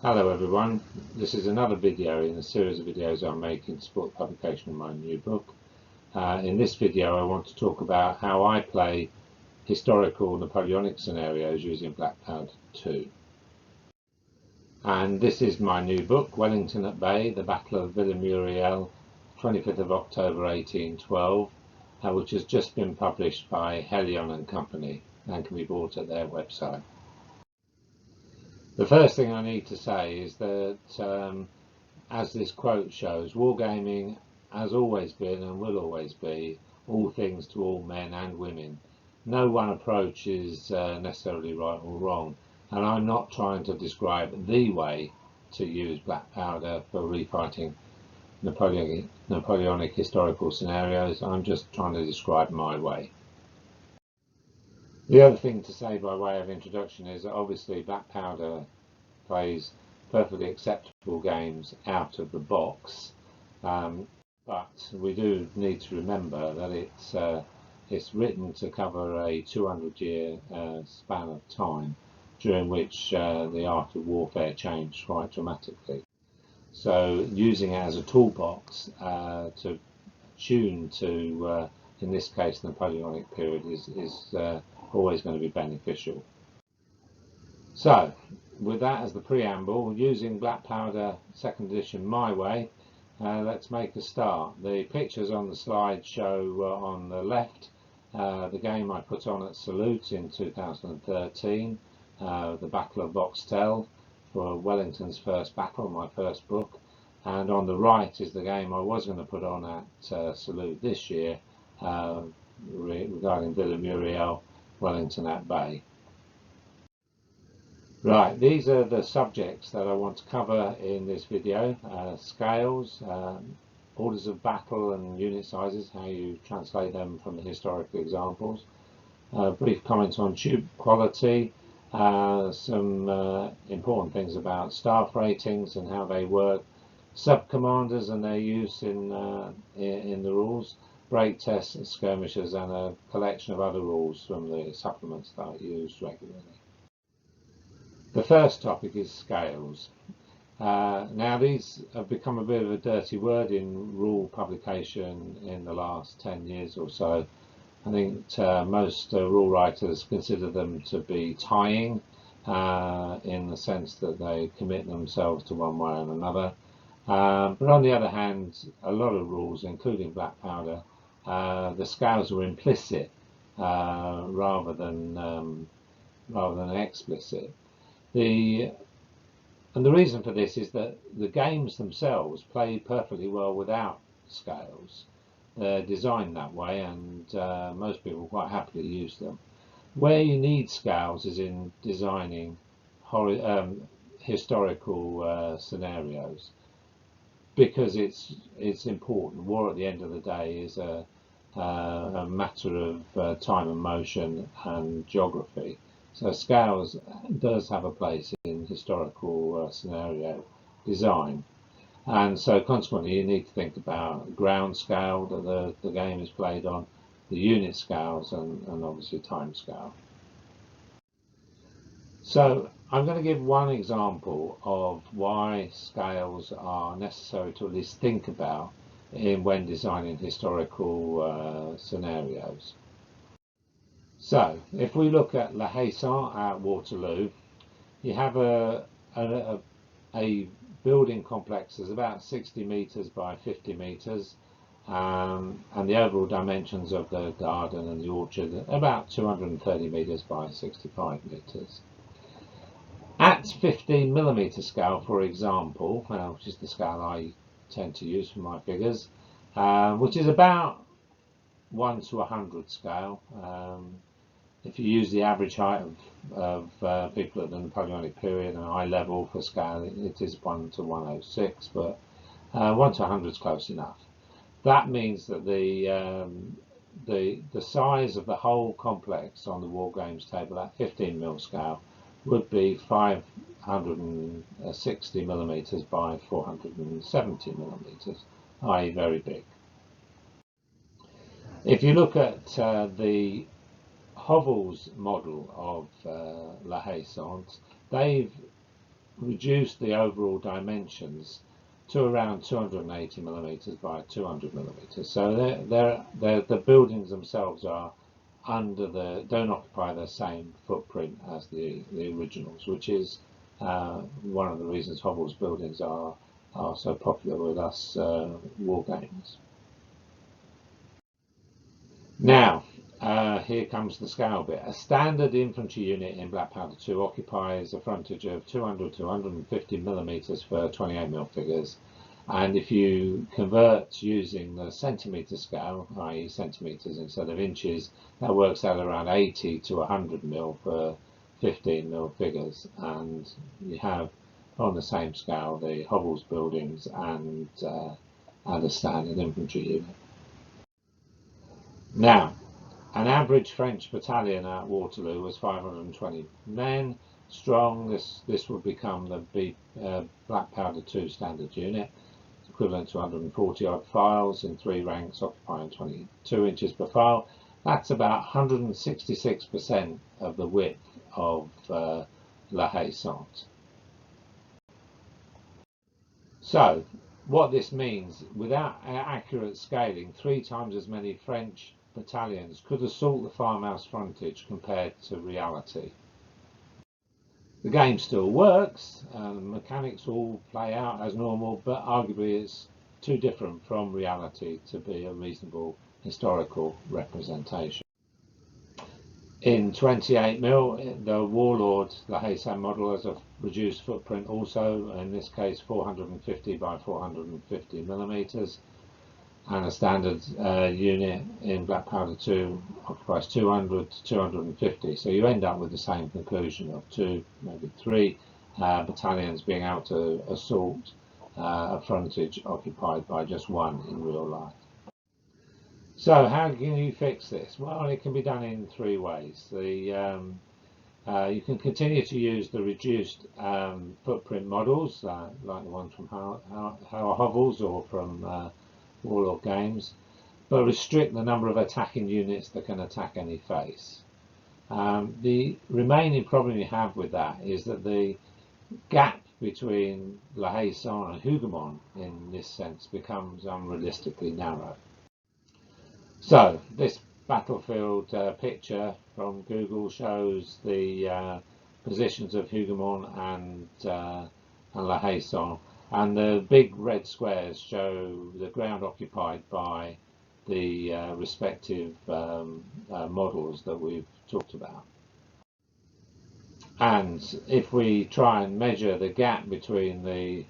Hello everyone, this is another video in a series of videos I'm making to support the publication of my new book. In this video I want to talk about how I play historical Napoleonic scenarios using Black Powder 2. And this is my new book, Wellington at Bay, The Battle of Villamuriel, 25th of October 1812, which has just been published by Helion and Company and can be bought at their website. The first thing I need to say is that, as this quote shows, wargaming has always been and will always be all things to all men and women. No one approach is necessarily right or wrong, and I'm not trying to describe the way to use black powder for refighting Napoleonic historical scenarios. I'm just trying to describe my way. The other thing to say by way of introduction is that obviously black powder plays perfectly acceptable games out of the box, but we do need to remember that it's written to cover a 200-year span of time during which the art of warfare changed quite dramatically. So using it as a toolbox to tune to, in this case, the Napoleonic period is always going to be beneficial. So, with that as the preamble, using black powder 2nd edition my way, let's make a start. The pictures on the slide show on the left the game I put on at Salute in 2013, the Battle of Boxtel, for Wellington's first battle, my first book, and on the right is the game I was going to put on at Salute this year regarding Villamuriel, Wellington at Bay. Right, these are the subjects that I want to cover in this video: scales, orders of battle and unit sizes, how you translate them from the historical examples, brief comments on tube quality, some important things about staff ratings and how they work, sub-commanders and their use in the rules, break tests, skirmishers, and a collection of other rules from the supplements that I use regularly. The first topic is scales. Now these have become a bit of a dirty word in rule publication in the last 10 years or so. I think most rule writers consider them to be tying in the sense that they commit themselves to one way and another. But on the other hand, a lot of rules, including black powder, the scales are implicit rather than explicit. And the reason for this is that the games themselves play perfectly well without scales. They're designed that way, and most people quite happily use them. Where you need scales is in designing historical scenarios, because it's important. War at the end of the day is a matter of time and motion and geography. So scales does have a place in historical scenario design, and so consequently you need to think about ground scale that the game is played on, the unit scales, and obviously time scale. So I'm going to give one example of why scales are necessary to at least think about when designing historical scenarios. So, if we look at La Haye-Sainte at Waterloo, you have a building complex that's about 60 metres by 50 metres, and the overall dimensions of the garden and the orchard are about 230 metres by 65 metres. At 15mm scale, for example, which is the scale I tend to use for my figures, which is about 1 to 100 scale. If you use the average height of people at the Napoleonic period and eye level for scale, it is 1 to 106, but 1 to 100 is close enough. That means that the size of the whole complex on the war games table at 15mm scale would be 560mm by 470mm, i.e. very big. If you look at the Hovel's model of La Haye-Sainte, they've reduced the overall dimensions to around 280 millimeters by 200 millimeters. So the buildings themselves are don't occupy the same footprint as the originals, which is one of the reasons Hovell's buildings are so popular with us war games. Now, here comes the scale bit. A standard infantry unit in Black Powder 2 occupies a frontage of 200 to 150 millimeters for 28mm figures, and if you convert using the centimeter scale, i.e. centimeters instead of inches, that works out around 80 to 100mm for 15mm figures, and you have on the same scale the Hovell's buildings and a standard infantry unit. Now, an average French battalion at Waterloo was 520 men strong. This would become the Black Powder 2 standard unit, equivalent to 140 odd files in 3 ranks occupying 22 inches per file. That's about 166% of the width of La Haye-Sainte. So, what this means, without accurate scaling, 3 times as many French battalions could assault the farmhouse frontage compared to reality. The game still works, and the mechanics all play out as normal, but arguably it's too different from reality to be a reasonable historical representation. In 28mm, the Warlord La Haye-Sainte model has a reduced footprint also, in this case 450 by 450 millimeters, and a standard unit in Black Powder 2 occupies 200 to 250. So you end up with the same conclusion of 2, maybe 3 battalions being able to assault a frontage occupied by just 1 in real life. So how can you fix this? Well, it can be done in 3 ways. You can continue to use the reduced footprint models, like the ones from Hovell's or from Warlord Games, but restrict the number of attacking units that can attack any face. The remaining problem you have with that is that the gap between La Haye-Sainte and Hougoumont in this sense becomes unrealistically narrow. So this battlefield picture from Google shows the positions of Hougoumont and La Haye-Sainte, and the big red squares show the ground occupied by the respective models that we've talked about. And if we try and measure the gap between the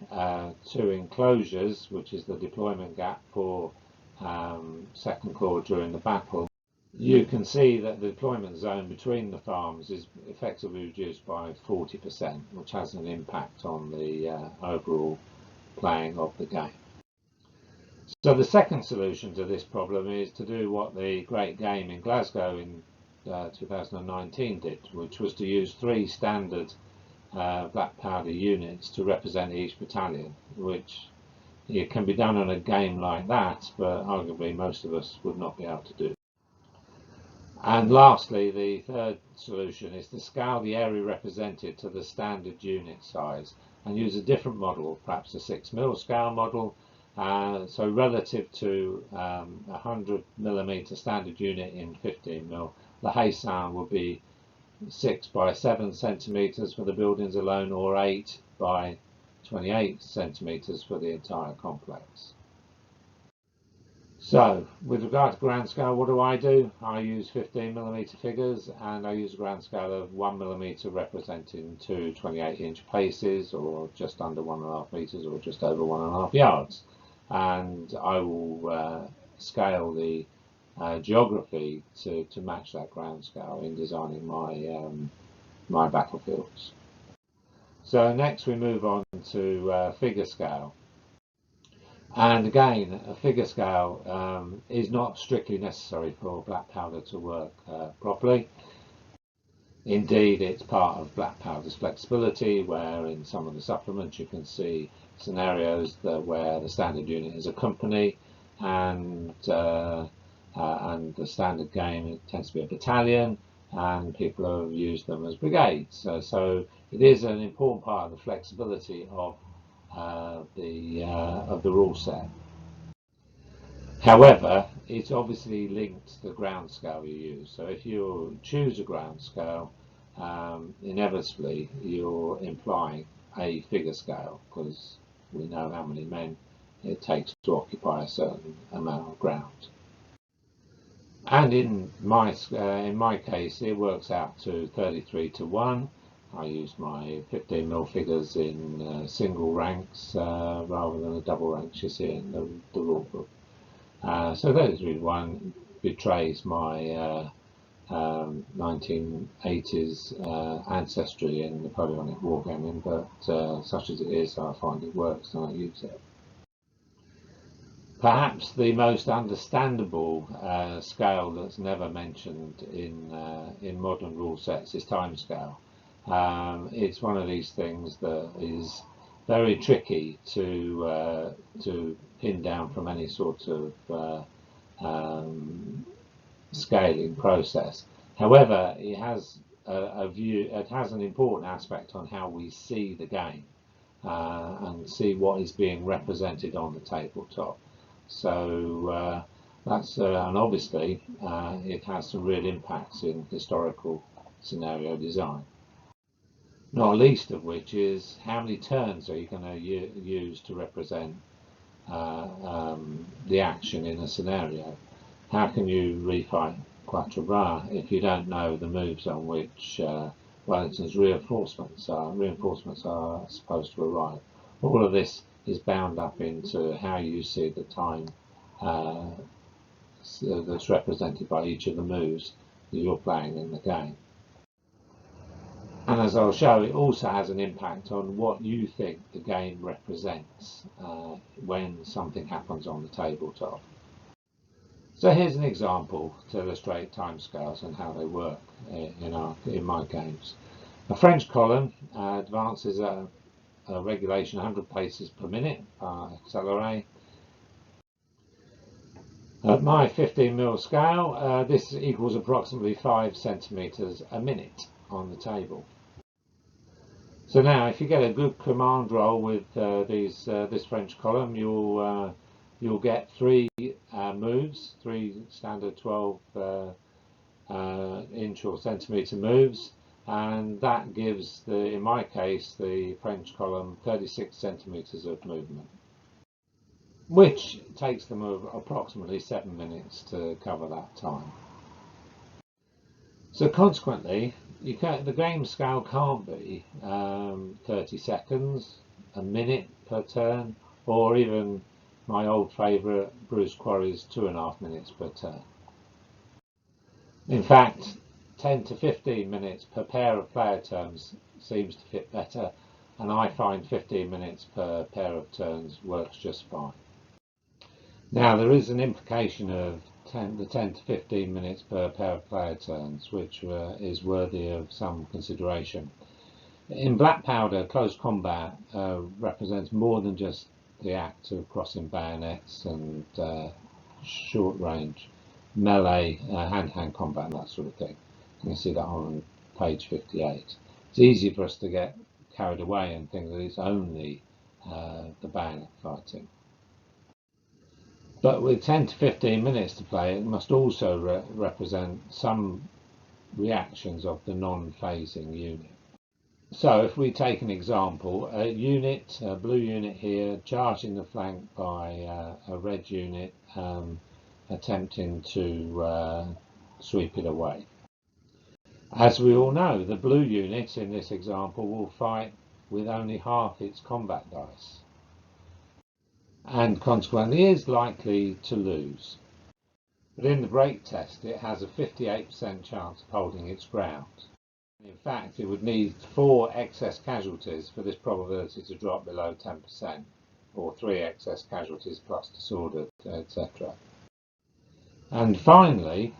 2 enclosures, which is the deployment gap for Second Corps during the battle, you can see that the deployment zone between the farms is effectively reduced by 40%, which has an impact on the overall playing of the game. So the second solution to this problem is to do what the Great Game in Glasgow in 2019 did, which was to use 3 standard Black Powder units to represent each battalion, which it can be done on a game like that, but arguably most of us would not be able to do. And lastly, the third solution is to scale the area represented to the standard unit size and use a different model, perhaps a 6mm scale model. So relative to a 100mm standard unit in 15mm, La Haye-Sainte would be 6 by 7 centimeters for the buildings alone, or 8 by 28 centimeters for the entire complex. So, with regard to ground scale, what do? I use 15mm figures, and I use a ground scale of 1mm representing 2 28-inch paces, or just under 1.5 meters, or just over 1.5 yards. And I will scale the geography to match that ground scale in designing my battlefields. So next we move on to figure scale. And again, a figure scale is not strictly necessary for Black Powder to work properly. Indeed, it's part of Black Powder's flexibility, where in some of the supplements you can see scenarios where the standard unit is a company, and the standard game, it tends to be a battalion, and people have used them as brigades. So it is an important part of the flexibility of the rule set. However, it's obviously linked to the ground scale you use. So if you choose a ground scale, inevitably you're implying a figure scale, because we know how many men it takes to occupy a certain amount of ground. And in my case, it works out to 33 to 1. I use my 15mm figures in single ranks rather than the double ranks you see in the rule book. So 33 to 1 betrays my 1980s ancestry in Napoleonic wargaming, but such as it is, I find it works and I use it. Perhaps the most understandable scale that's never mentioned in modern rule sets is time scale. It's one of these things that is very tricky to pin down from any sort of scaling process. However, it has it has an important aspect on how we see the game and see what is being represented on the tabletop. So that's and obviously it has some real impacts in historical scenario design. Not least of which is how many turns are you going to use to represent the action in a scenario. How can you refight Quatre Bras if you don't know the moves on which Wellington's reinforcements are supposed to arrive? All of this is bound up into how you see the time that's represented by each of the moves that you're playing in the game. And as I'll show, it also has an impact on what you think the game represents when something happens on the tabletop. So here's an example to illustrate timescales and how they work in my games. A French column advances at a regulation 100 paces per minute by accelerate. At my 15mm scale, this equals approximately 5 centimeters a minute on the table. So now, if you get a good command roll with this French column, you'll get 3 moves, 3 standard 12 inch or centimeter moves, and that gives in my case, the French column 36 centimeters of movement, which takes them approximately 7 minutes to cover that time. So consequently, the game scale can't be 30 seconds, a minute per turn, or even my old favourite Bruce Quarry's 2.5 minutes per turn. In fact, 10 to 15 minutes per pair of player turns seems to fit better, and I find 15 minutes per pair of turns works just fine. Now there is an implication of the 10 to 15 minutes per pair of player turns, which is worthy of some consideration. In Black Powder, close combat represents more than just the act of crossing bayonets and short range melee, hand-to-hand combat and that sort of thing. You can see that on page 58. It's easy for us to get carried away and think that it's only the bayonet fighting. But with 10 to 15 minutes to play, it must also represent some reactions of the non-phasing unit. So if we take an example, a blue unit here, charging the flank by a red unit attempting to sweep it away. As we all know, the blue unit in this example will fight with only half its combat dice, and consequently is likely to lose. But in the break test, it has a 58% chance of holding its ground. In fact, it would need 4 excess casualties for this probability to drop below 10%, or 3 excess casualties plus disordered, etc. And finally,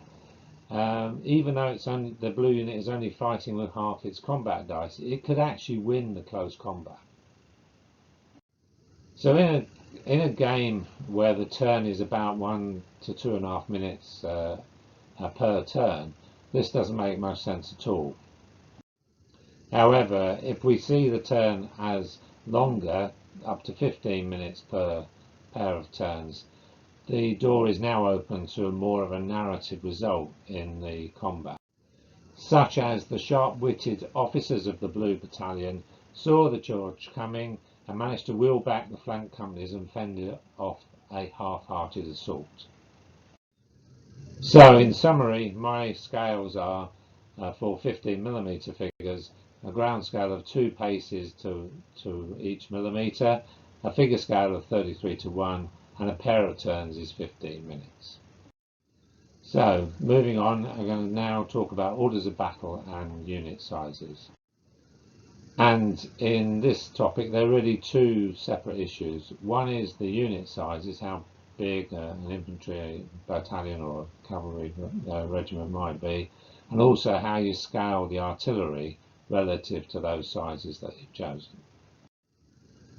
even though the blue unit is only fighting with half its combat dice, it could actually win the close combat. So in a game where the turn is about 1 to 2.5 minutes per turn, this doesn't make much sense at all. However, if we see the turn as longer, up to 15 minutes per pair of turns, the door is now open to more of a narrative result in the combat, such as the sharp-witted officers of the Blue Battalion saw the charge coming and managed to wheel back the flank companies and fend off a half-hearted assault. So in summary, my scales are for 15mm figures, a ground scale of 2 paces to each millimetre, a figure scale of 33:1, and a pair of turns is 15 minutes. So moving on, I'm going to now talk about orders of battle and unit sizes. And in this topic there are really 2 separate issues. One is the unit sizes, how big an infantry battalion or a cavalry regiment might be, and also how you scale the artillery relative to those sizes that you've chosen.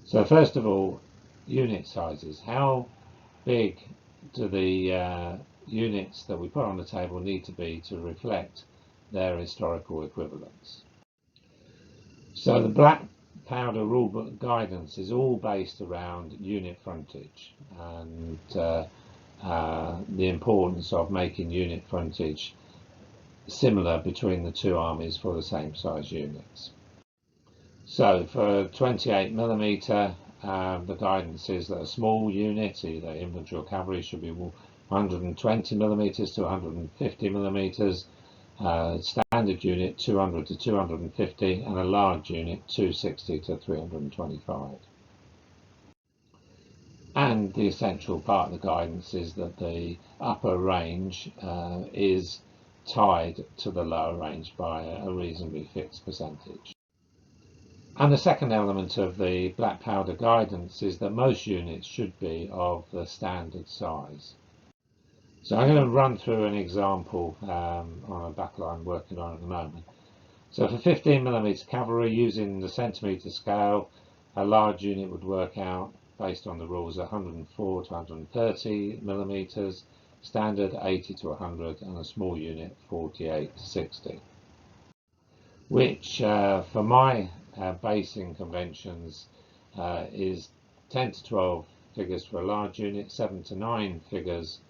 So first of all, unit sizes. How big do the units that we put on the table need to be to reflect their historical equivalents? So the black powder rulebook guidance is all based around unit frontage and the importance of making unit frontage similar between the 2 armies for the same size units. So for 28mm, the guidance is that a small unit, either infantry or cavalry, should be 120mm to 150mm, standard unit 200 to 250, and a large unit 260 to 325. And the essential part of the guidance is that the upper range is tied to the lower range by a reasonably fixed percentage. And the second element of the black powder guidance is that most units should be of the standard size. So I'm going to run through an example on a battle I'm working on at the moment. So for 15mm cavalry, using the centimetre scale, a large unit would work out based on the rules 104 to 130mm, standard 80 to 100, and a small unit 48 to 60. Which for my basing conventions is 10 to 12 figures for a large unit, 7 to 9 figures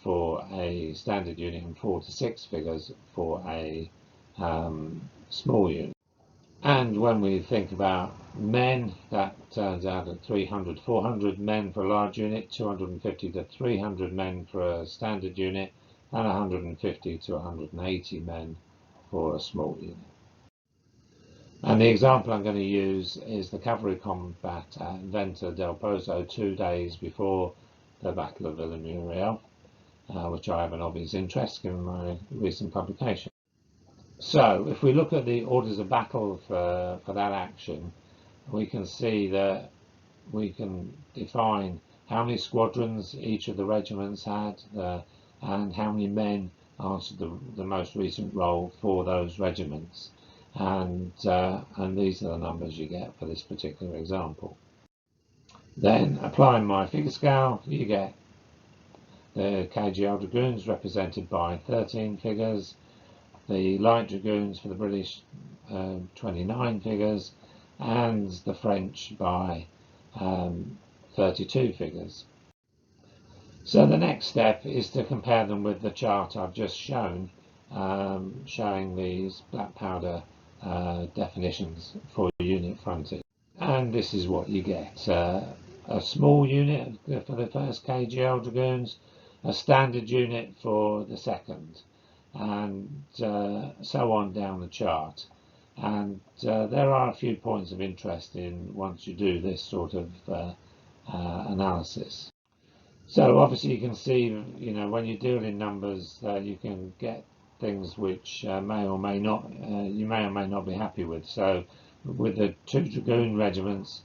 for a standard unit, and 4 to 6 figures for a small unit. And when we think about men, that turns out at 300, 400 men for a large unit, 250 to 300 men for a standard unit, and 150 to 180 men for a small unit. And the example I'm going to use is the cavalry combat at Venta del Pozo 2 days before the Battle of Villamuriel, which I have an obvious interest given my recent publication. So if we look at the orders of battle for that action, we can see that we can define how many squadrons each of the regiments had and how many men answered the most recent roll for those regiments. And these are the numbers you get for this particular example. Then applying my figure scale, you get the KGL Dragoons represented by 13 figures, the light dragoons for the British 29 figures, and the French by 32 figures. So the next step is to compare them with the chart I've just shown, showing these black powder definitions for unit frontage. And this is what you get. A small unit for the first KGL Dragoons, a standard unit for the second, and so on down the chart. And there are a few points of interest in once you do this sort of analysis. So obviously you can see, when you deal in numbers, you can get things which may or may not be happy with. So with the 2 dragoon regiments,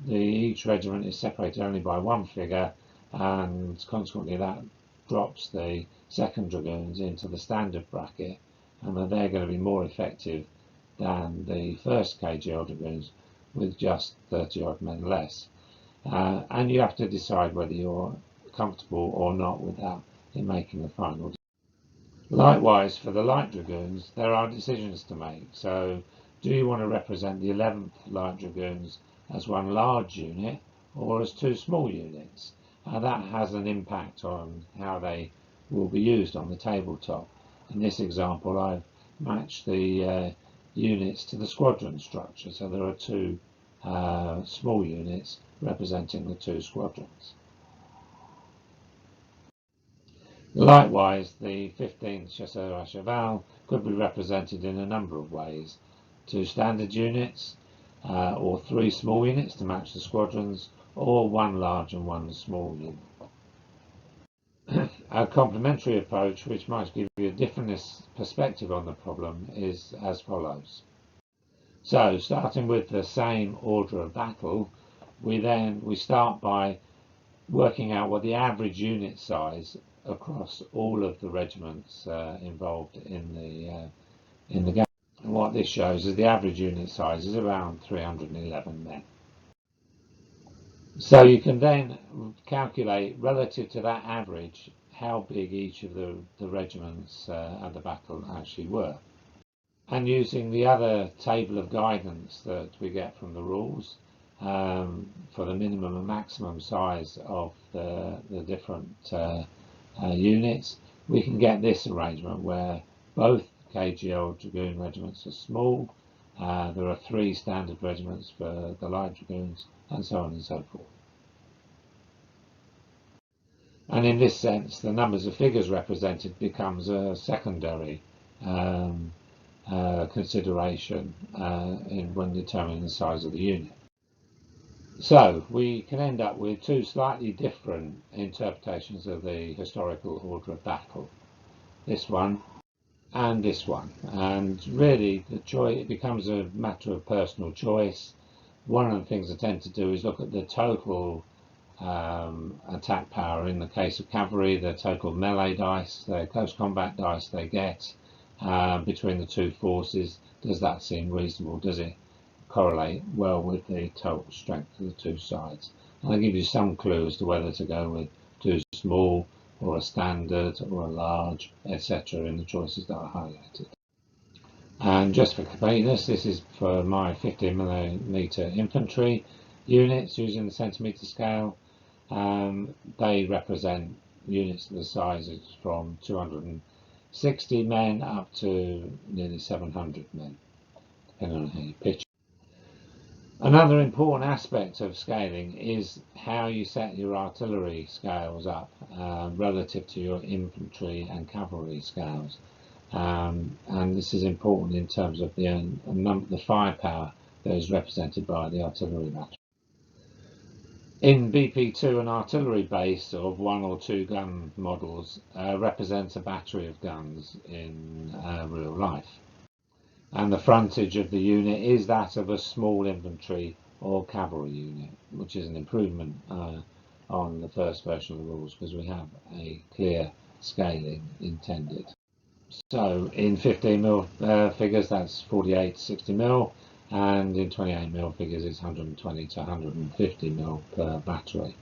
each regiment is separated only by 1 figure, and consequently that drops the 2nd dragoons into the standard bracket, and they're going to be more effective than the 1st KGL dragoons with just 30 odd men less. And you have to decide whether you're comfortable or not with that in making the final decision. Likewise, for the light dragoons, there are decisions to make. So, do you want to represent the 11th light dragoons as one large unit or as two small units? That has an impact on how they will be used on the tabletop. In this example, I've matched the units to the squadron structure, so there are two small units representing the two squadrons. Likewise, the 15th Chasseurs à Cheval could be represented in a number of ways. Two standard units, or three small units to match the squadrons, or one large and one small unit. A complementary approach, which might give you a different perspective on the problem, is as follows. So, starting with the same order of battle, we start by working out what the average unit size across all of the regiments involved in the game. And what this shows is the average unit size is around 311 men. So you can then calculate relative to that average how big each of the regiments at the battle actually were. And using the other table of guidance that we get from the rules for the minimum and maximum size of the different units, we can get this arrangement where both KGL Dragoon regiments are small, there are 3 standard regiments for the light dragoons, and so on and so forth. And in this sense, the numbers of figures represented becomes a secondary consideration when determining the size of the unit. So we can end up with 2 slightly different interpretations of the historical order of battle. This one and this one. And really it becomes a matter of personal choice. One of the things I tend to do is look at the total attack power in the case of cavalry, the total melee dice, the close combat dice they get between the two forces. Does that seem reasonable? Does it correlate well with the total strength of the two sides? And I'll give you some clue as to whether to go with two small or a standard or a large, etc. in the choices that are highlighted. And just for completeness, this is for my 15mm infantry units using the centimetre scale. They represent units of the sizes from 260 men up to nearly 700 men, depending on how you pitch. Another important aspect of scaling is how you set your artillery scales up relative to your infantry and cavalry scales. And this is important in terms of the firepower that is represented by the artillery battery. In BP2, an artillery base of 1 or 2 gun models represents a battery of guns in real life. And the frontage of the unit is that of a small infantry or cavalry unit, which is an improvement on the first version of the rules because we have a clear scaling intended. So in 15mm figures, that's 48 to 60mm, and in 28mm figures, it's 120 to 150mm per battery.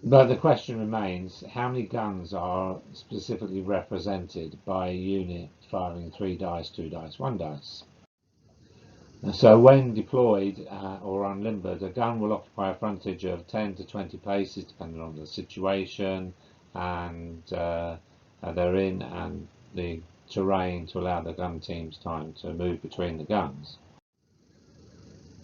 But the question remains, how many guns are specifically represented by a unit firing 3 dice, 2 dice, 1 dice? So when deployed or unlimbered, a gun will occupy a frontage of 10 to 20 paces depending on the situation and they're in and the terrain to allow the gun teams time to move between the guns.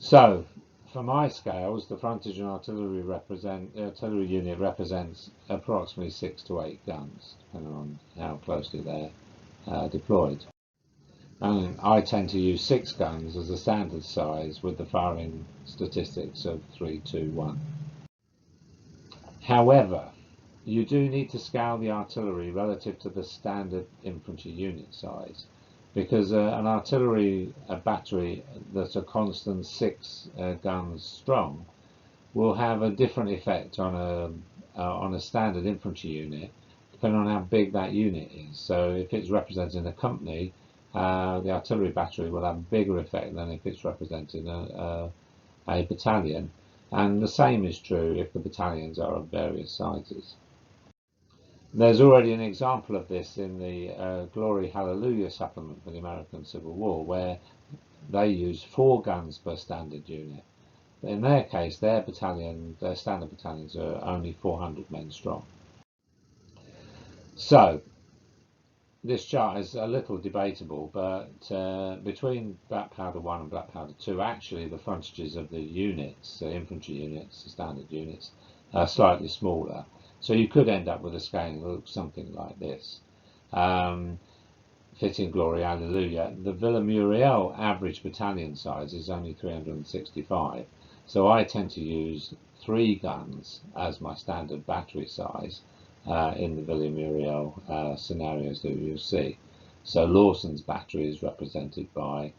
So for my scales, the frontage and artillery unit represents approximately 6 to 8 guns, depending on how closely they're deployed. And I tend to use 6 guns as a standard size with the firing statistics of 3, 2, 1. However, you do need to scale the artillery relative to the standard infantry unit size, because an artillery battery that's a constant 6 guns strong will have a different effect on a standard infantry unit depending on how big that unit is. So if it's representing a company, the artillery battery will have a bigger effect than if it's representing a battalion, and the same is true if the battalions are of various sizes. There's already an example of this in the Glory Hallelujah supplement for the American Civil War, where they use 4 guns per standard unit. In their case, their standard battalions are only 400 men strong. So this chart is a little debatable, but between Black Powder 1 and Black Powder 2, actually the frontages of the units, the infantry units, the standard units, are slightly smaller. So you could end up with a scale that looks something like this. Fitting Glory Hallelujah, the Villa Muriel average battalion size is only 365. So I tend to use 3 guns as my standard battery size in the Villa Muriel scenarios that you'll see. So Lawson's battery is represented by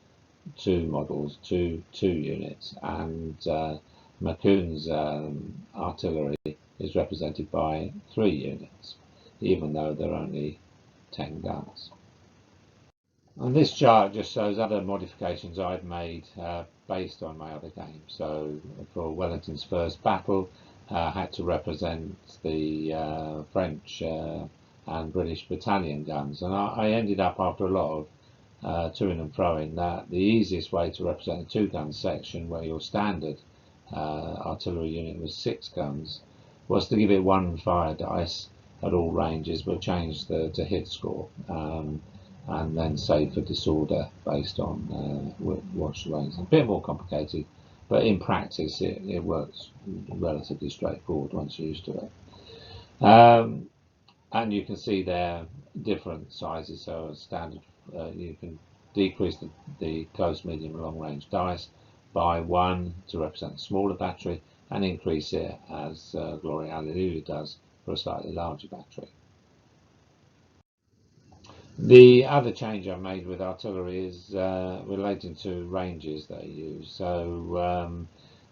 2 models, two units, and Macoun's artillery is represented by 3 units, even though they're only 10 guns. And this chart just shows other modifications I've made based on my other games. So for Wellington's first battle, I had to represent the French and British battalion guns, and I ended up, after a lot of to-ing and fro-ing, that the easiest way to represent a 2-gun section where your standard artillery unit was 6 guns was to give it 1 fire dice at all ranges, but change the hit score. And then save for disorder based on watch range. A bit more complicated, but in practice it works relatively straightforward once you're used to it. And you can see there different sizes. So standard, you can decrease the close, medium, and long range dice by 1 to represent a smaller battery, and increase it as Glory Hallelujah does for a slightly larger battery. The other change I've made with artillery is relating to ranges that I use. So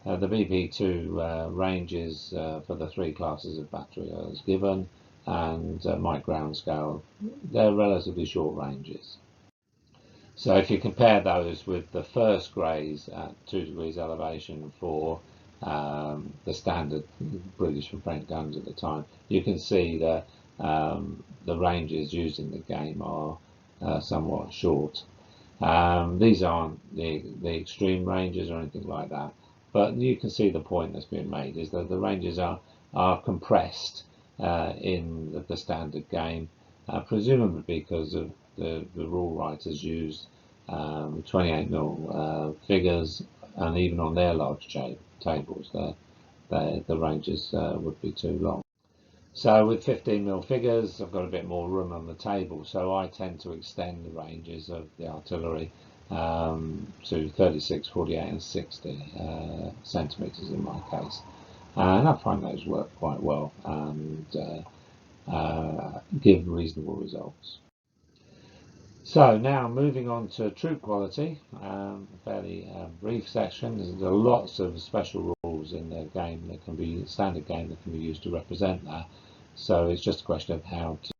the BP2 ranges for the 3 classes of battery are as given, and my ground scale, they're relatively short ranges. So if you compare those with the first greys at 2 degrees elevation for the standard British and French guns at the time, you can see that the ranges used in the game are somewhat short. These aren't the extreme ranges or anything like that, but you can see the point that's being made is that the ranges are compressed in the standard game, presumably because of the rule writers used 28mm figures, and even on their large tables the ranges would be too long. So with 15mm figures, I've got a bit more room on the table, so I tend to extend the ranges of the artillery to 36, 48 and 60 centimetres in my case. And I find those work quite well and give reasonable results. So now moving on to troop quality, a fairly brief section. There's lots of special rules in the game that can be standard game that can be used to represent that. So it's just a question of how to.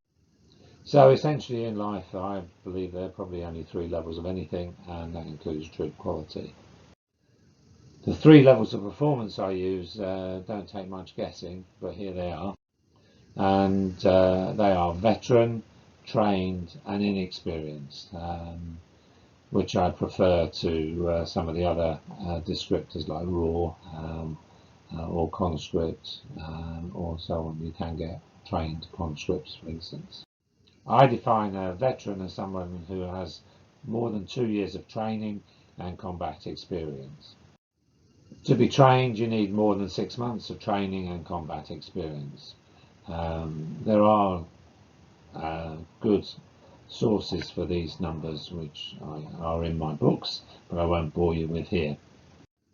So essentially in life, I believe there are probably only 3 levels of anything, and that includes troop quality. The 3 levels of performance I use don't take much guessing, but here they are. And they are veteran, trained and inexperienced, which I prefer to some of the other descriptors like raw or conscript or so on. You can get trained conscripts, for instance. I define a veteran as someone who has more than 2 years of training and combat experience. To be trained, you need more than 6 months of training and combat experience. There are good sources for these numbers which are in my books, but I won't bore you with here.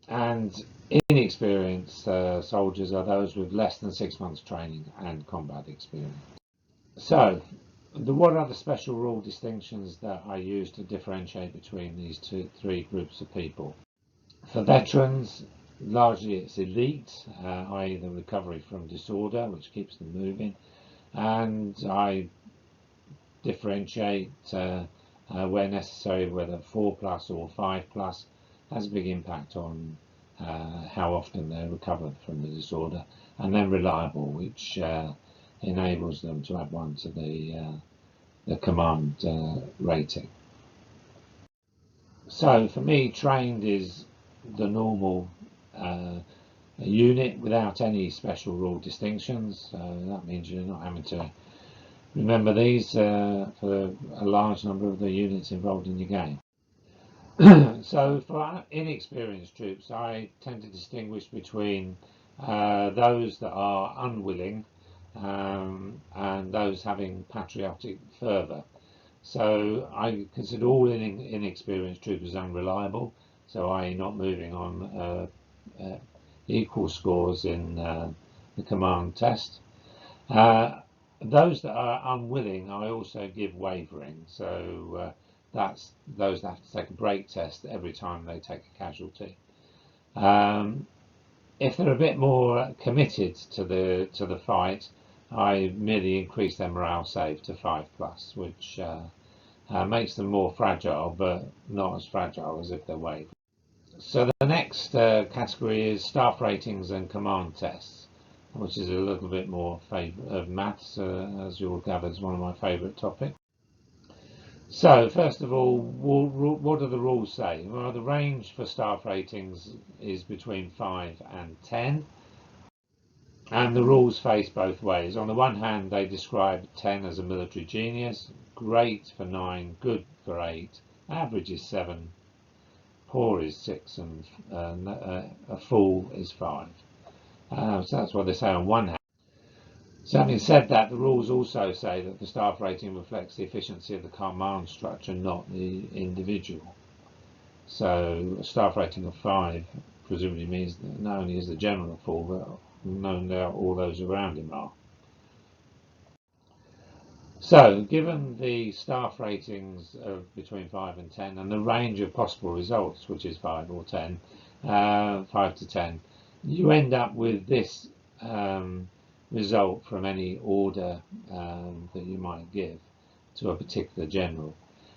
And inexperienced soldiers are those with less than 6 months training and combat experience. So what are the special rule distinctions that I use to differentiate between these 3 groups of people? For veterans, largely it's elite, i.e. the recovery from disorder, which keeps them moving, and I differentiate where necessary whether 4+ or 5+ has a big impact on how often they're recovered from the disorder, and then reliable, which enables them to add 1 to the command rating. So for me, trained is the normal unit without any special rule distinctions. That means you're not having to remember these for a large number of the units involved in your game. So for inexperienced troops, I tend to distinguish between those that are unwilling and those having patriotic fervour. So I consider all inexperienced troopers unreliable, so i.e. not moving on equal scores in the command test. Those that are unwilling, I also give wavering, so that's those that have to take a break test every time they take a casualty. If they're a bit more committed to the fight, I merely increase their morale save to 5+, which makes them more fragile, but not as fragile as if they're wavering. So the next category is staff ratings and command tests, which is a little bit more of maths, as you'll gather is one of my favourite topics. So first of all, what do the rules say? Well, the range for staff ratings is between 5 and 10, and the rules face both ways. On the one hand, they describe 10 as a military genius, great for 9, good for 8, average is 7, poor is 6, and a fool is 5. So that's what they say on one hand. So having said that, the rules also say that the staff rating reflects the efficiency of the command structure, not the individual. So a staff rating of 5 presumably means that not only is the general a fool, but no doubt all those around him are. So given the staff ratings of between 5 and 10 and the range of possible results, which is 5 or 10, 5 to 10, you end up with this result from any order that you might give to a particular general.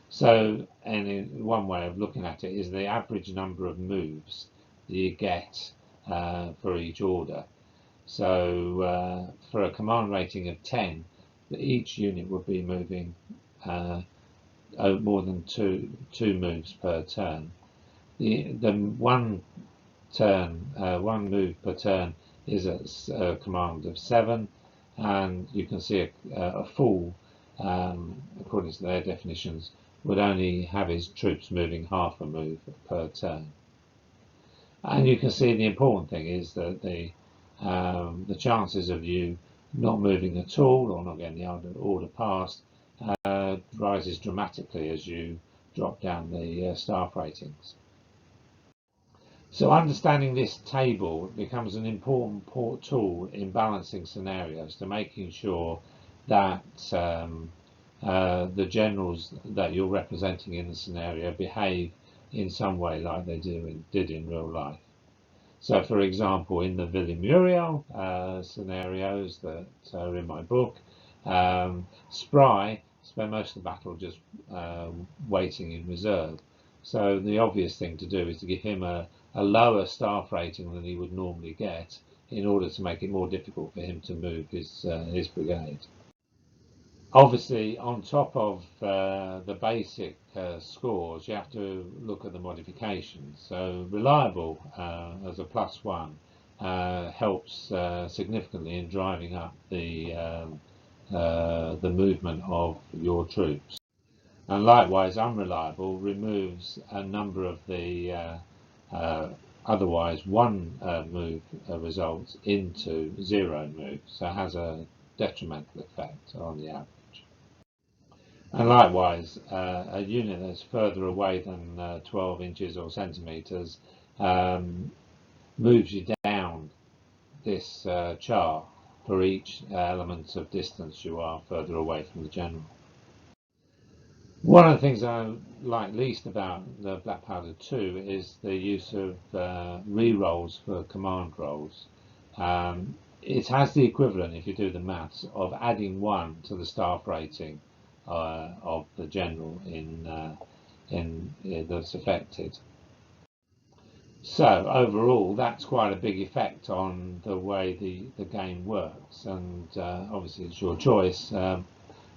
So, and one way of looking at it is the average number of moves that you get for each order. So for a command rating of 10, each unit would be moving more than two moves per turn. The one move per turn is a command of 7, and you can see a fool, according to their definitions, would only have his troops moving half a move per turn. And you can see the important thing is that the chances of you not moving at all or not getting the order passed rises dramatically as you drop down the staff ratings. So understanding this table becomes an important tool in balancing scenarios, to making sure that the generals that you're representing in the scenario behave in some way like they did in real life. So for example, in the Villemuriel scenarios that are in my book, Spry spent most of the battle just waiting in reserve. So the obvious thing to do is to give him a lower staff rating than he would normally get, in order to make it more difficult for him to move his brigade. Obviously, on top of the basic scores, you have to look at the modifications. So reliable as a +1 helps significantly in driving up the movement of your troops. And likewise, unreliable removes a number of the otherwise 1 move results into 0 moves, so it has a detrimental effect on the average. And likewise, a unit that's further away than 12 inches or centimetres moves you down this chart for each element of distance you are further away from the general. One of the things I like least about the Black Powder 2 is the use of re-rolls for command rolls. It has the equivalent, if you do the maths, of adding 1 to the staff rating of the general that's affected. So overall, that's quite a big effect on the way the game works, and obviously it's your choice. But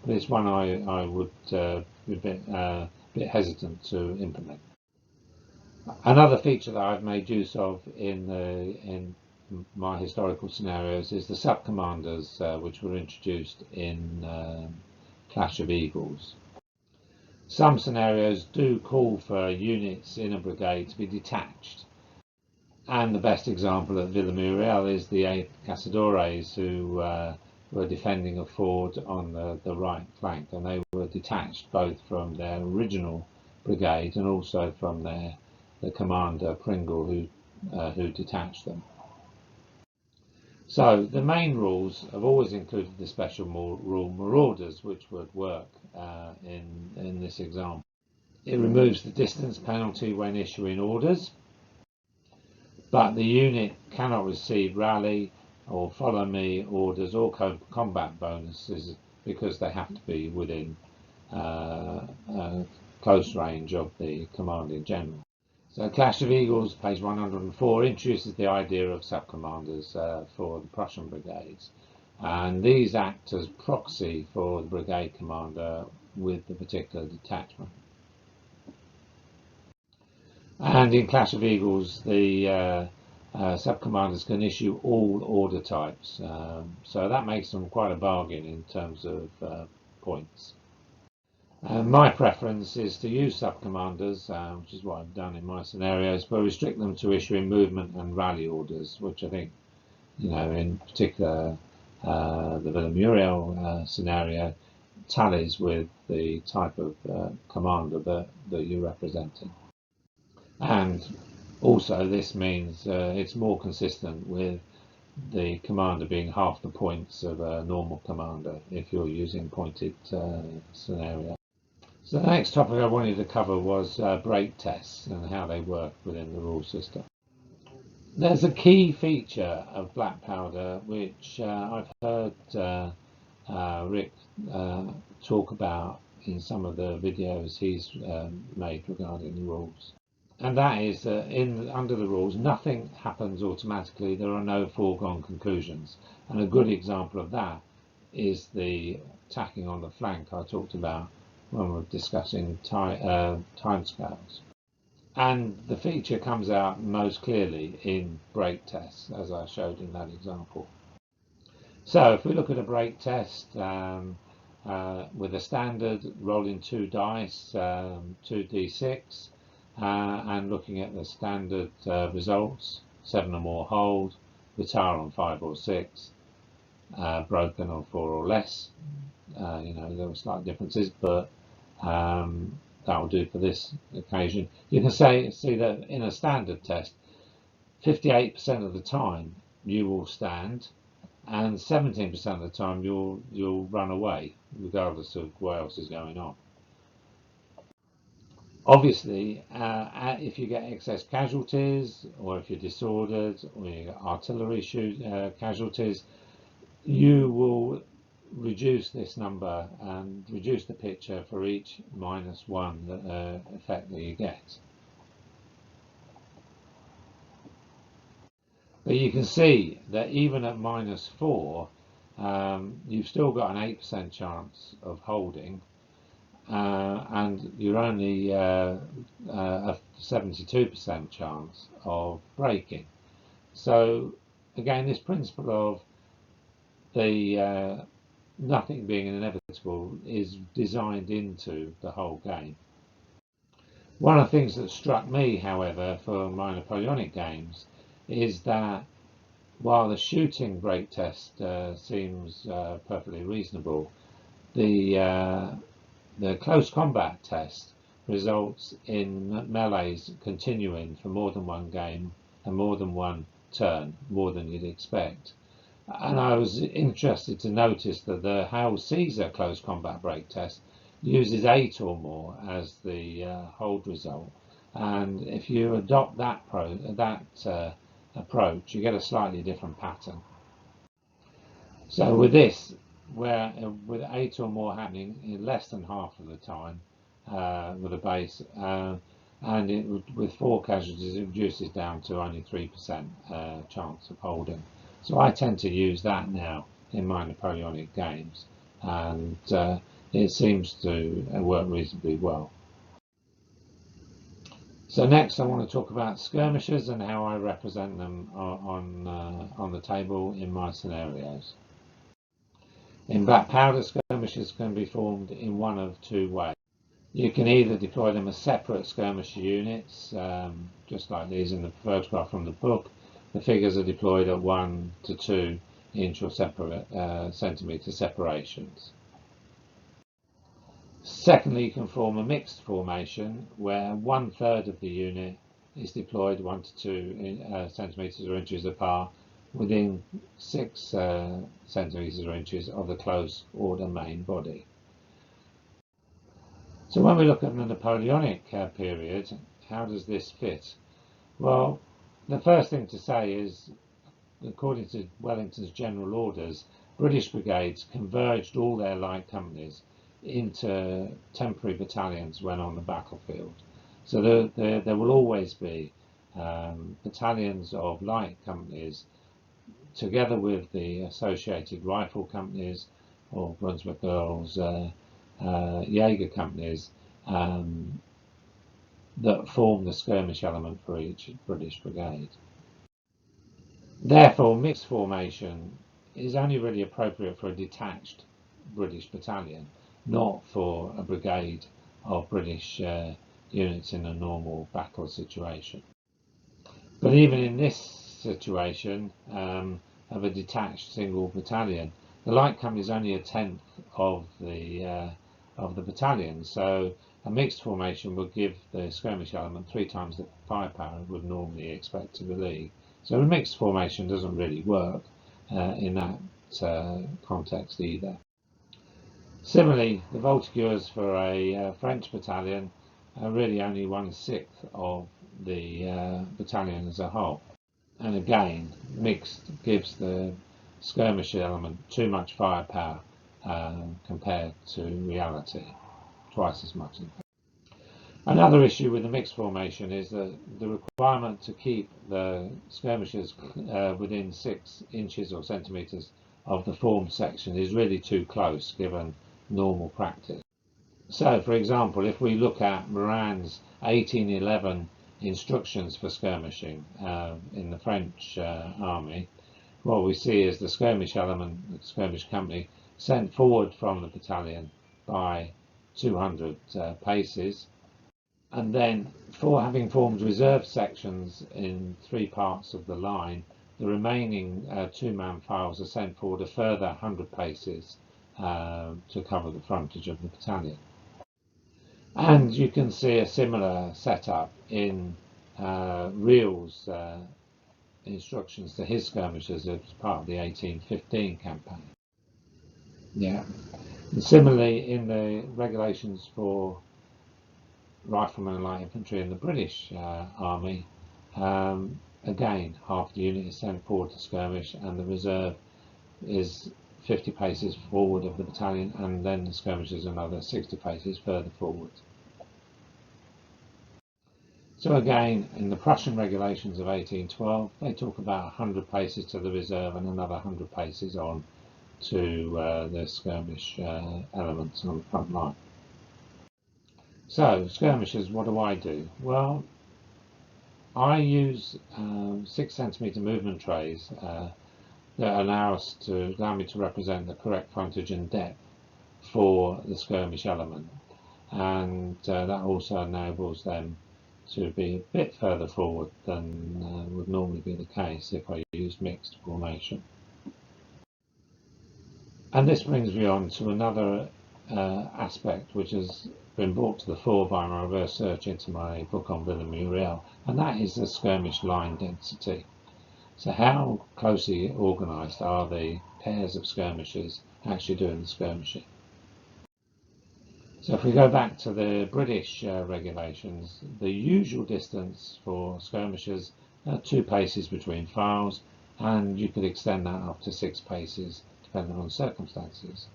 it's one I would be bit hesitant to implement. Another feature that I've made use of in my historical scenarios is the sub-commanders, which were introduced in Clash of Eagles. Some scenarios do call for units in a brigade to be detached, and the best example at Villamuriel is the Caçadores, who were defending a ford on the right flank, and they were detached both from their original brigade and also from the commander Pringle, who detached them. So the main rules have always included the special rule Marauders, which would work in this example. It removes the distance penalty when issuing orders, but the unit cannot receive rally or follow me orders or combat bonuses because they have to be within close range of the commanding general. So Clash of Eagles, page 104, introduces the idea of sub-commanders for the Prussian brigades, and these act as proxy for the brigade commander with the particular detachment. And in Clash of Eagles, the sub-commanders can issue all order types, so that makes them quite a bargain in terms of points. My preference is to use sub-commanders, which is what I've done in my scenarios, but restrict them to issuing movement and rally orders, which I think, in particular, the Villamuriel scenario tallies with the type of commander that you're representing. And also this means it's more consistent with the commander being half the points of a normal commander if you're using pointed scenario. So the next topic I wanted to cover was break tests and how they work within the rule system. There's a key feature of black powder which I've heard Rick talk about in some of the videos he's made regarding the rules. And that is that under the rules, nothing happens automatically. There are no foregone conclusions. And a good example of that is the attacking on the flank I talked about when we were discussing timescales. And the feature comes out most clearly in break tests, as I showed in that example. So if we look at a break test with a standard rolling 2 dice, 2d6, and looking at the standard results, 7 or more hold, retire on 5 or 6, broken on 4 or less. There were slight differences, but that will do for this occasion. You can see that in a standard test, 58% of the time you will stand, and 17% of the time you'll run away, regardless of what else is going on. Obviously, if you get excess casualties, or if you're disordered, or you get artillery casualties, you will reduce this number and reduce the picture for each -1 effect that you get. But you can see that even at -4, you've still got an 8% chance of holding, and you're only a 72% chance of breaking. So again, this principle of the nothing being inevitable is designed into the whole game. One of the things that struck me, however, for my Napoleonic games is that while the shooting break test seems perfectly reasonable, the close combat test results in melees continuing for more than one game and more than one turn, more than you'd expect. And I was interested to notice that the Hail Caesar close combat break test uses 8 or more as the hold result, and if you adopt that approach, you get a slightly different pattern. So with this, where with 8 or more happening in less than half of the time with a base, and with 4 casualties it reduces down to only 3% chance of holding. So I tend to use that now in my Napoleonic games, and it seems to work reasonably well. So next I want to talk about skirmishers and how I represent them on the table in my scenarios. In black powder, skirmishers can be formed in one of 2 ways. You can either deploy them as separate skirmisher units, just like these in the photograph from the book. The figures are deployed at 1 to 2 inch or centimetre separations. Secondly, you can form a mixed formation where 1/3 of the unit is deployed 1 to 2 centimetres or inches apart within 6 centimetres or inches of the close order main body. So when we look at the Napoleonic period, how does this fit? Well, the first thing to say is, according to Wellington's general orders, British brigades converged all their light companies into temporary battalions when on the battlefield. So there will always be battalions of light companies together with the associated rifle companies or Brunswick Earls Jaeger companies that form the skirmish element for each British brigade. Therefore, mixed formation is only really appropriate for a detached British battalion, not for a brigade of British units in a normal battle situation. But even in this situation of a detached single battalion, the light company is only 1/10 of the battalion, so a mixed formation would give the skirmish element 3 times the firepower it would normally expect to relieve. So a mixed formation doesn't really work in that context either. Similarly, the voltigeurs for a French battalion are really only 1/6 of the battalion as a whole. And again, mixed gives the skirmish element too much firepower compared to reality, twice as much. Another issue with the mixed formation is that the requirement to keep the skirmishers within 6 inches or centimetres of the formed section is really too close given normal practice. So, for example, if we look at Moran's 1811 instructions for skirmishing in the French army, what we see is the skirmish element, the skirmish company, sent forward from the battalion by 200 paces, and then for having formed reserve sections in 3 parts of the line, the remaining 2-man files are sent forward a further 100 paces to cover the frontage of the battalion. And you can see a similar setup in Riel's instructions to his skirmishers as part of the 1815 campaign. Yeah. And similarly, in the regulations for riflemen and light infantry in the British army, again, half the unit is sent forward to skirmish, and the reserve is 50 paces forward of the battalion, and then the skirmishers another 60 paces further forward. So again, in the Prussian regulations of 1812, they talk about 100 paces to the reserve and another 100 paces on to the skirmish elements on the front line. So, skirmishers, what do? Well, I use 6 centimetre movement trays that allow me to represent the correct frontage and depth for the skirmish element, and that also enables them to be a bit further forward than would normally be the case if I used mixed formation. And this brings me on to another aspect which has been brought to the fore by my reverse search into my book on Villa Muriel, and that is the skirmish line density. So how closely organised are the pairs of skirmishers actually doing the skirmishing? So if we go back to the British regulations, the usual distance for skirmishers are 2 paces between files, and you could extend that up to 6 paces depending on circumstances.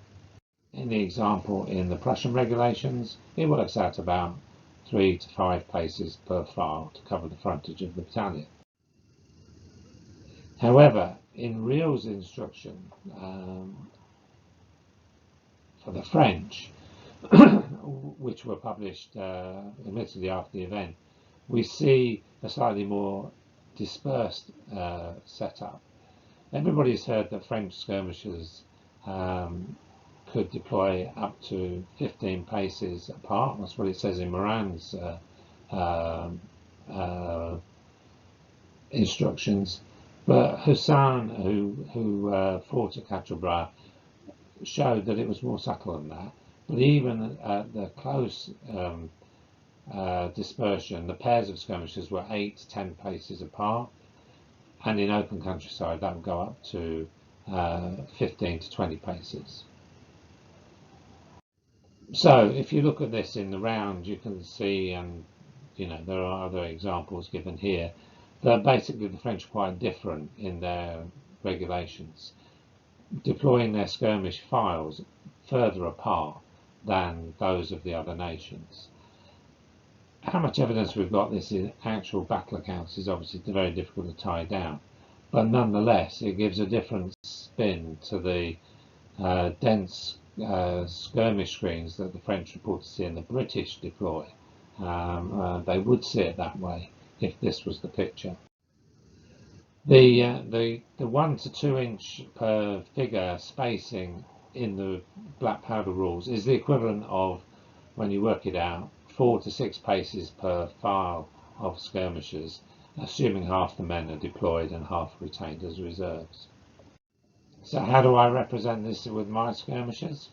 In the example in the Prussian regulations, it works out about 3 to 5 paces per file to cover the frontage of the battalion. However, in Rieu's instruction for the French, which were published admittedly after the event, we see a slightly more dispersed setup. Everybody's heard that French skirmishers could deploy up to 15 paces apart. That's what it says in Moran's instructions. But Hussan, who fought at Quatre Bras, showed that it was more subtle than that. But even at the close dispersion, the pairs of skirmishers were 8 to 10 paces apart, and in open countryside that would go up to 15 to 20 paces. So if you look at this in the round, you can see, and there are other examples given here, that basically the French are quite different in their regulations, deploying their skirmish files further apart than those of the other nations. How much evidence we've got this in actual battle accounts is obviously very difficult to tie down, but nonetheless it gives a different spin to the dense skirmish screens that the French report to see and the British deploy. They would see it that way if this was the picture. The 1 to 2 inch per figure spacing in the black powder rules is the equivalent of, when you work it out, 4 to 6 paces per file of skirmishers, assuming half the men are deployed and half retained as reserves. So how do I represent this with my skirmishers?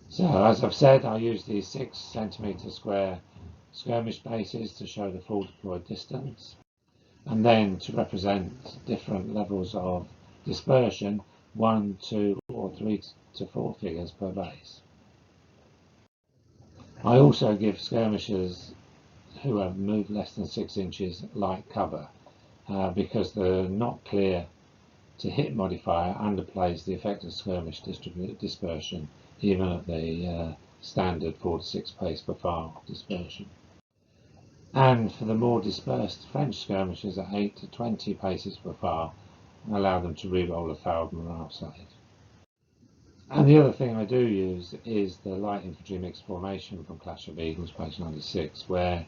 So as I've said, I use these 6 centimetre square skirmish bases to show the full deployed distance, and then to represent different levels of dispersion, 1, 2 or 3 to 4 figures per base. I also give skirmishers who have moved less than 6 inches light cover because the not clear to hit modifier underplays the effect of skirmish dispersion even at the standard 4 to 6 pace per file dispersion. And for the more dispersed French skirmishers at 8 to 20 paces per file, I allow them to re-roll a fouled morale save. And the other thing I do use is the light infantry mixed formation from Clash of Eagles, page 96, where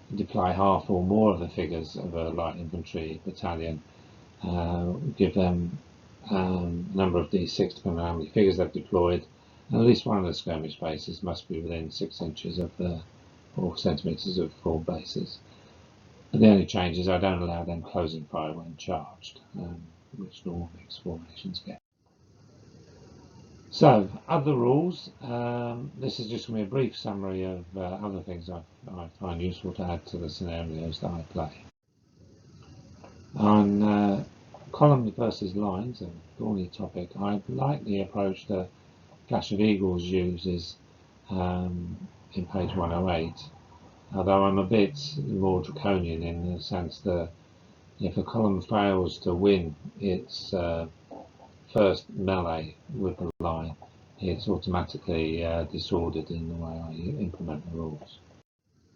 you deploy half or more of the figures of a light infantry battalion, give them a number of D6 depending on how many figures they've deployed, and at least one of the skirmish bases must be within 6 inches of the 4 centimetres of 4 bases. And the only change is I don't allow them closing fire when charged, which normal mixed formations get. So, other rules. This is just going to be a brief summary of other things I find useful to add to the scenarios that I play. On column versus lines, a thorny topic, I like the approach that Clash of Eagles uses in page 108, although I'm a bit more draconian in the sense that if a column fails to win its first melee with the line, it's automatically disordered in the way I implement the rules.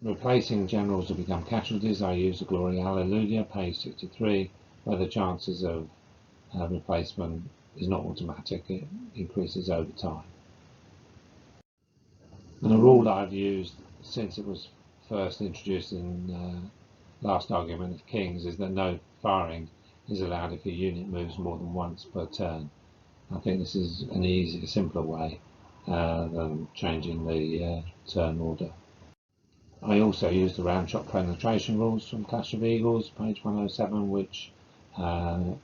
Replacing generals to become casualties, I use the Glory Hallelujah, page 63, where the chances of replacement is not automatic, it increases over time. And a rule that I've used since it was first introduced in Last Argument of Kings is that no firing is allowed if a unit moves more than once per turn. I think this is an easier, simpler way than changing the turn order. I also use the round shot penetration rules from Clash of Eagles, page 107, which I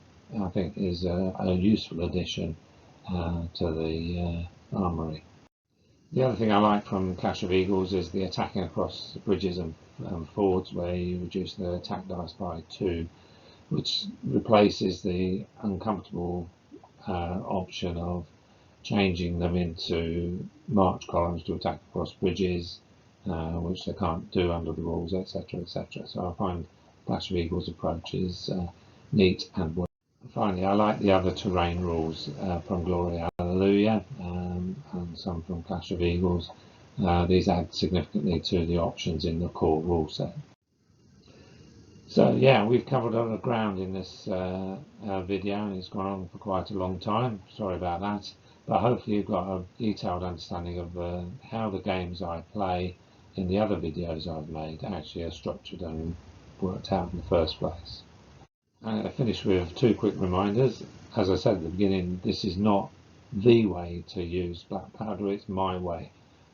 think is a useful addition to the armoury. The other thing I like from Clash of Eagles is the attacking across bridges and fords, where you reduce the attack dice by 2, which replaces the uncomfortable option of changing them into march columns to attack across bridges, which they can't do under the rules, etc., etc. So I find Clash of Eagles approach is neat and works. Finally, I like the other terrain rules from Glory Hallelujah, and and some from Clash of Eagles. These add significantly to the options in the core rule set. So yeah, we've covered a lot of ground in this video, and it's gone on for quite a long time. Sorry about that, but hopefully you've got a detailed understanding of how the games I play in the other videos I've made actually are structured and worked out in the first place. I'm going to finish with two quick reminders. As I said at the beginning, this is not the way to use black powder, it's my way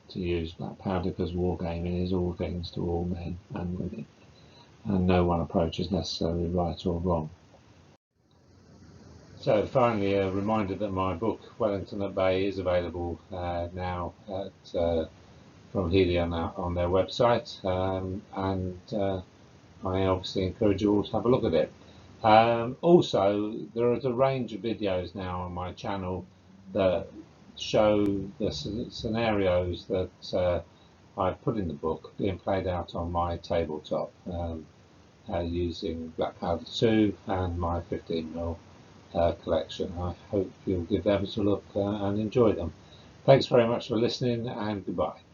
to use black powder, because wargaming is all things to all men and women, and no one approach is necessarily right or wrong. So finally, a reminder that my book Wellington at Bay is available now from Helion on their website, and I obviously encourage you all to have a look at it. Also, there is a range of videos now on my channel that show the scenarios that I've put in the book being played out on my tabletop using Black Powder 2 and my 15mm collection. I hope you'll give them a look and enjoy them. Thanks very much for listening, and goodbye.